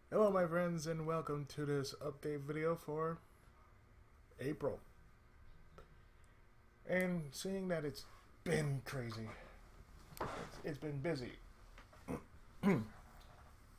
Hello my friends and welcome to this update video for April. And seeing that it's been crazy, it's been busy.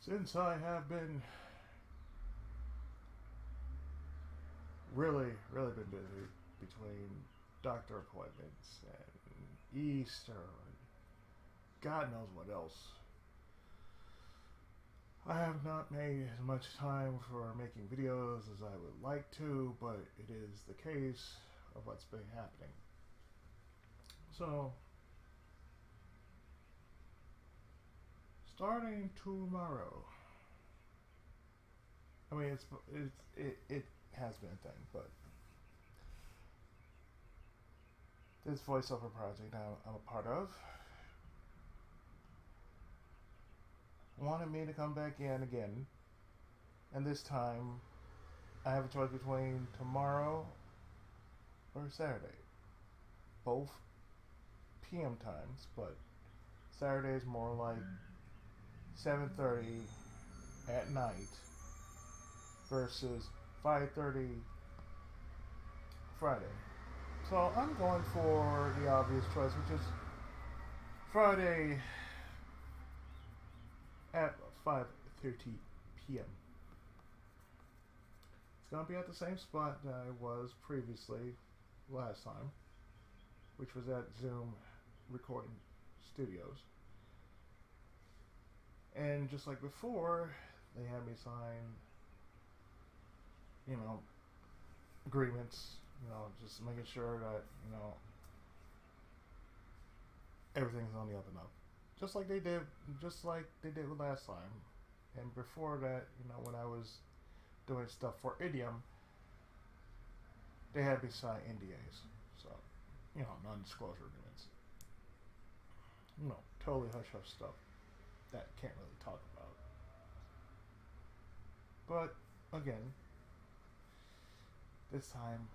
Since I have been really been busy between doctor appointments and Easter and God knows what else. I have not made as much time for making videos as I would like to, but it is the case of what's been happening. So, starting tomorrow, I mean it has been a thing, but this voiceover project I'm a part of wanted me to come back in again, and this time I have a choice between tomorrow or Saturday. Both PM times, but Saturday is more like 7:30 at night versus 5:30 Friday. So I'm going for the obvious choice, which is Friday at 5:30 p.m. It's gonna be at the same spot that I was previously last time, which was at Zoom Recording Studios. And just like before, they had me sign, agreements, just making sure that, everything's on the up and up. Just like they did last time. And before that, when I was doing stuff for Idiom, they had me sign NDAs. So, non-disclosure agreements. Totally hush-hush stuff that can't really talk about. But, again, this time,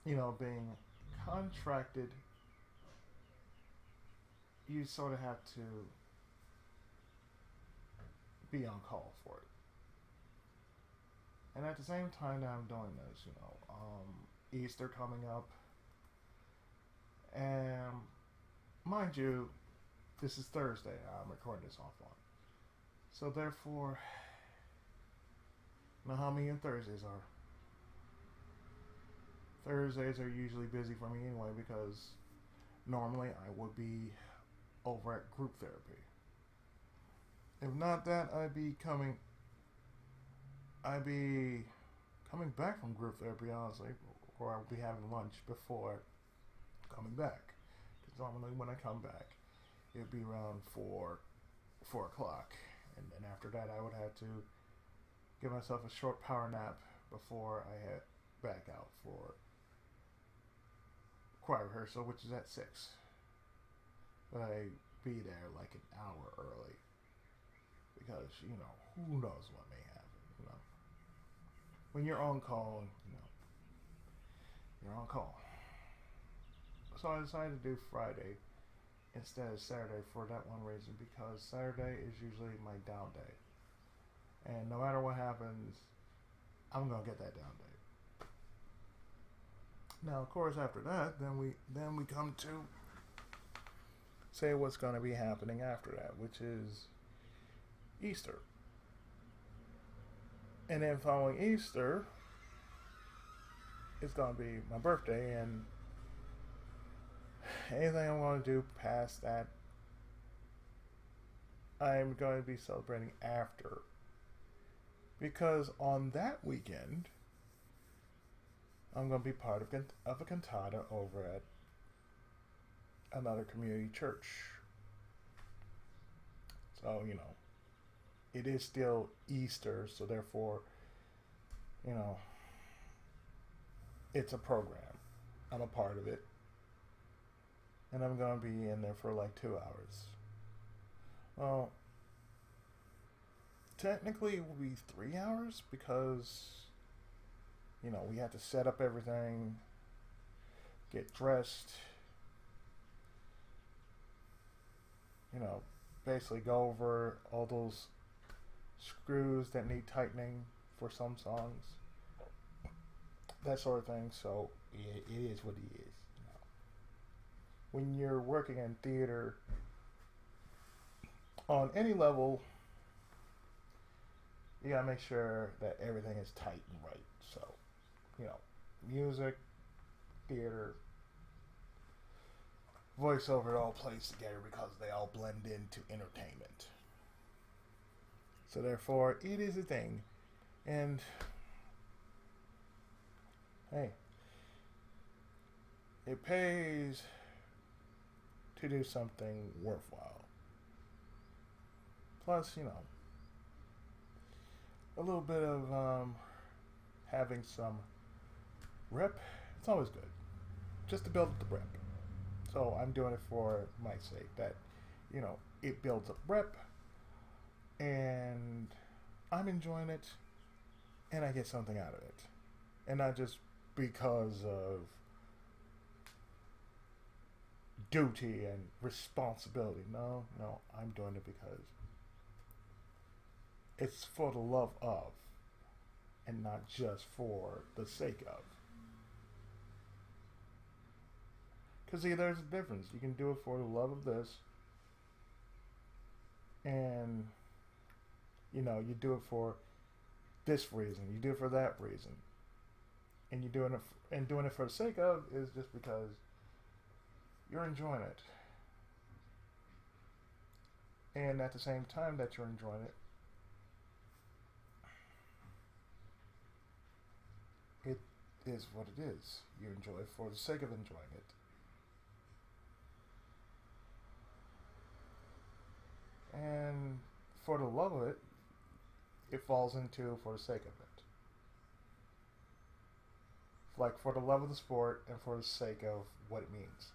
being contracted, you sort of have to be on call for it. And at the same time that I'm doing this, Easter coming up, and mind you, this is Thursday. I'm recording this offline, so therefore, you know how many Thursdays are. Thursdays are usually busy for me anyway because normally I would be over at group therapy. If not that, I'd be coming back from group therapy, honestly, or I'll be having lunch before coming back. Because normally when I come back, it'd be around 4 o'clock, and then after that, I would have to give myself a short power nap before I head back out for choir rehearsal, which is at 6. But I'd be there like an hour early because who knows what may happen. When you're on call, you're on call. So I decided to do Friday instead of Saturday for that one reason, because Saturday is usually my down day, and no matter what happens, I'm gonna get that down day. Now, of course, after that, then we come to say what's going to be happening after that, which is Easter. And then following Easter, it's going to be my birthday, and anything I'm going to do past that, I'm going to be celebrating after. Because on that weekend, I'm going to be part of a cantata over at another community church. So, it is still Easter, so therefore, it's a program. I'm a part of it. And I'm going to be in there for like 2 hours. Well, technically it will be 3 hours because, we have to set up everything, get dressed, basically go over all those screws that need tightening for some songs, that sort of thing. So it is what it is. When you're working in theater on any level, you gotta make sure that everything is tight and right. So, music, theater, voiceover, it all plays together because they all blend into entertainment. So therefore, it is a thing. And hey, it pays to do something worthwhile. Plus, a little bit of having some rep, it's always good. Just to build up the rep. So I'm doing it for my sake that, it builds up rep and I'm enjoying it and I get something out of it. And not just because of duty and responsibility. No, I'm doing it because it's for the love of and not just for the sake of. Because see, there's a difference. You can do it for the love of this, and you do it for this reason. You do it for that reason, and you're doing it for the sake of is just because you're enjoying it, and at the same time that you're enjoying it, it is what it is. You enjoy it for the sake of enjoying it. And for the love of it, it falls into for the sake of it. Like for the love of the sport and for the sake of what it means.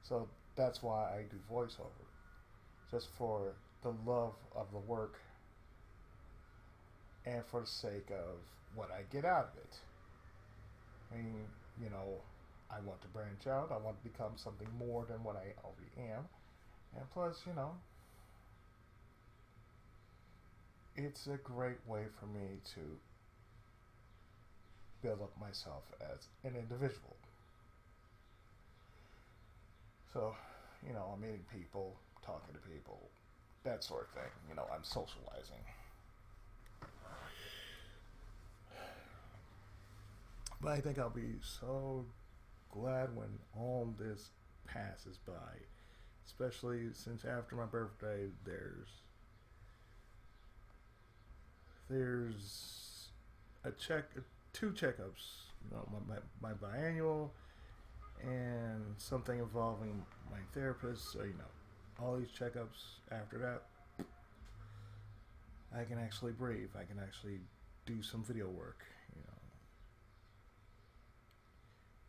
So that's why I do voiceover. Just for the love of the work and for the sake of what I get out of it. I mean, I want to branch out. I want to become something more than what I already am. And plus, it's a great way for me to build up myself as an individual. So, I'm meeting people, talking to people, that sort of thing. I'm socializing. But I think I'll be so glad when all this passes by. Especially since after my birthday, there's two checkups, my biannual and something involving my therapist. So all these checkups after that, I can actually breathe. I can actually do some video work,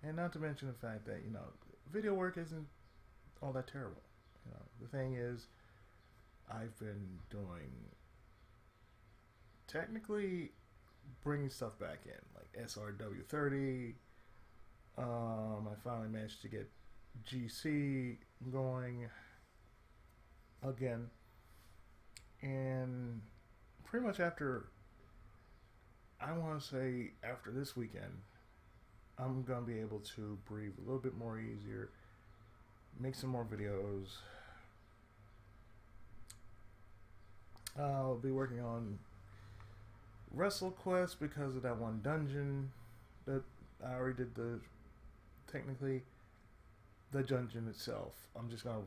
and not to mention the fact that video work isn't all that terrible. The thing is, I've been doing technically bringing stuff back in, like SRW30. I finally managed to get GC going again, and pretty much after, I want to say after this weekend, I'm gonna be able to breathe a little bit more easier, make some more videos. I'll be working on WrestleQuest because of that one dungeon that I already did technically the dungeon itself. I'm just gonna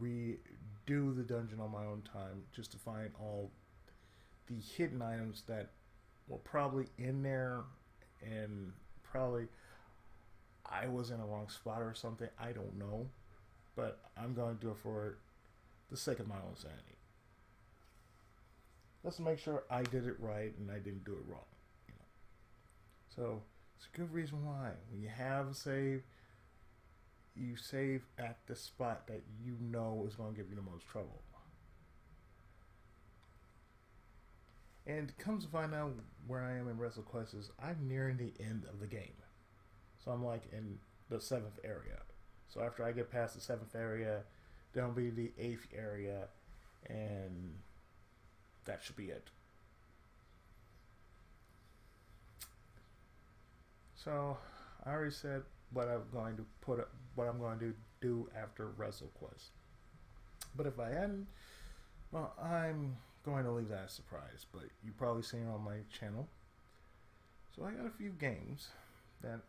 redo the dungeon on my own time just to find all the hidden items that were probably in there, and probably I was in a wrong spot or something. I don't know, but I'm gonna do it for the sake of my own sanity. Let's make sure I did it right and I didn't do it wrong. So it's a good reason why when you have a save, you save at the spot that you know is going to give you the most trouble. And comes to find out where I am in WrestleQuest is I'm nearing the end of the game. So I'm like in the 7th area. So after I get past the 7th area, there'll be the 8th area, and that should be it. So I already said what I'm going to do after WrestleQuest. But if I hadn't, well, I'm going to leave that a surprise. But you've probably seen it on my channel. So I got a few games that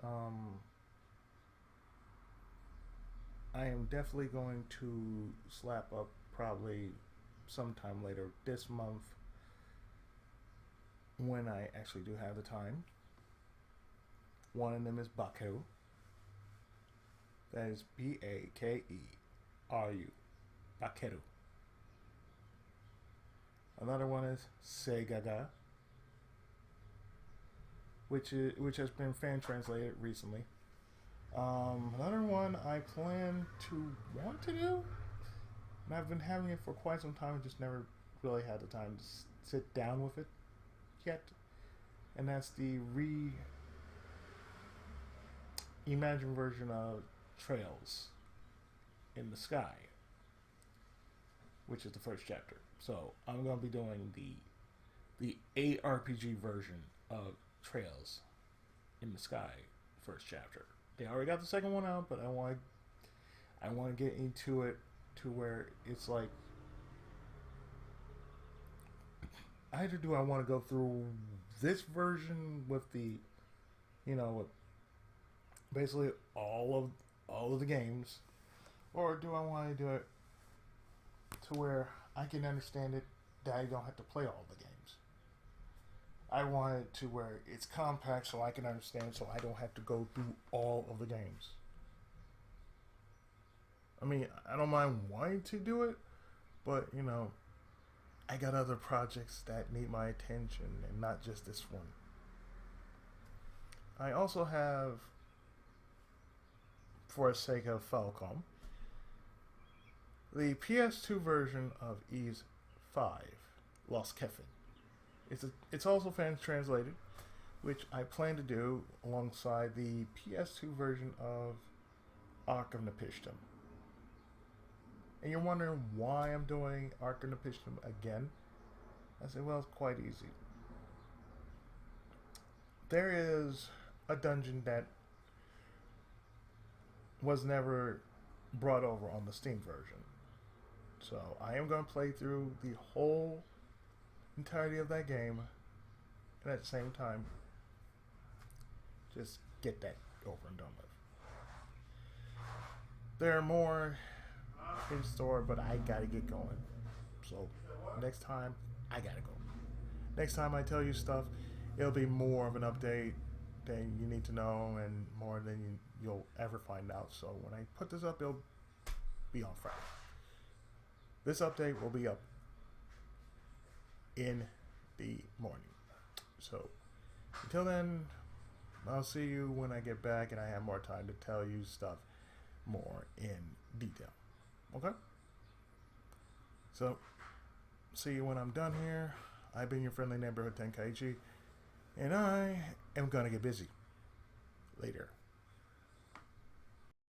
I am definitely going to slap up probably sometime later this month when I actually do have the time. One of them is Bakeru. That is Bakeru. Bakeru. Another one is Segaga, which has been fan translated recently. Another one I plan to want to do, and I've been having it for quite some time, just never really had the time to sit down with it yet. And that's the reimagined version of Trails in the Sky, which is the first chapter. So I'm going to be doing the ARPG version of Trails in the Sky first chapter. They already got the second one out, but I want to get into it to where it's like, either do I want to go through this version with the, with basically all of the games, or do I want to do it to where I can understand it that I don't have to play all the games. I want it to where it's compact so I can understand, so I don't have to go through all of the games. I mean, I don't mind wanting to do it, but I got other projects that need my attention and not just this one. I also have, for the sake of Falcom, the PS2 version of Ys 5, Lost Kefin. It's also fan translated, which I plan to do alongside the PS2 version of Ark of Nepishtim. And you're wondering why I'm doing Ark of Nepishtim again? I say, well, it's quite easy. There is a dungeon that was never brought over on the Steam version. So I am going to play through the whole entirety of that game, and at the same time just get that over and done with. There are more in store, but I gotta get going. So next time I gotta go. Next time I tell you stuff, it'll be more of an update than you need to know, and more than you'll ever find out. So when I put this up, it'll be on Friday. This update will be up in the morning. So until then, I'll see you when I get back and I have more time to tell you stuff more in detail. Okay? So see you when I'm done here. I've been your friendly neighborhood Tenkaichi, and I am gonna get busy. Later.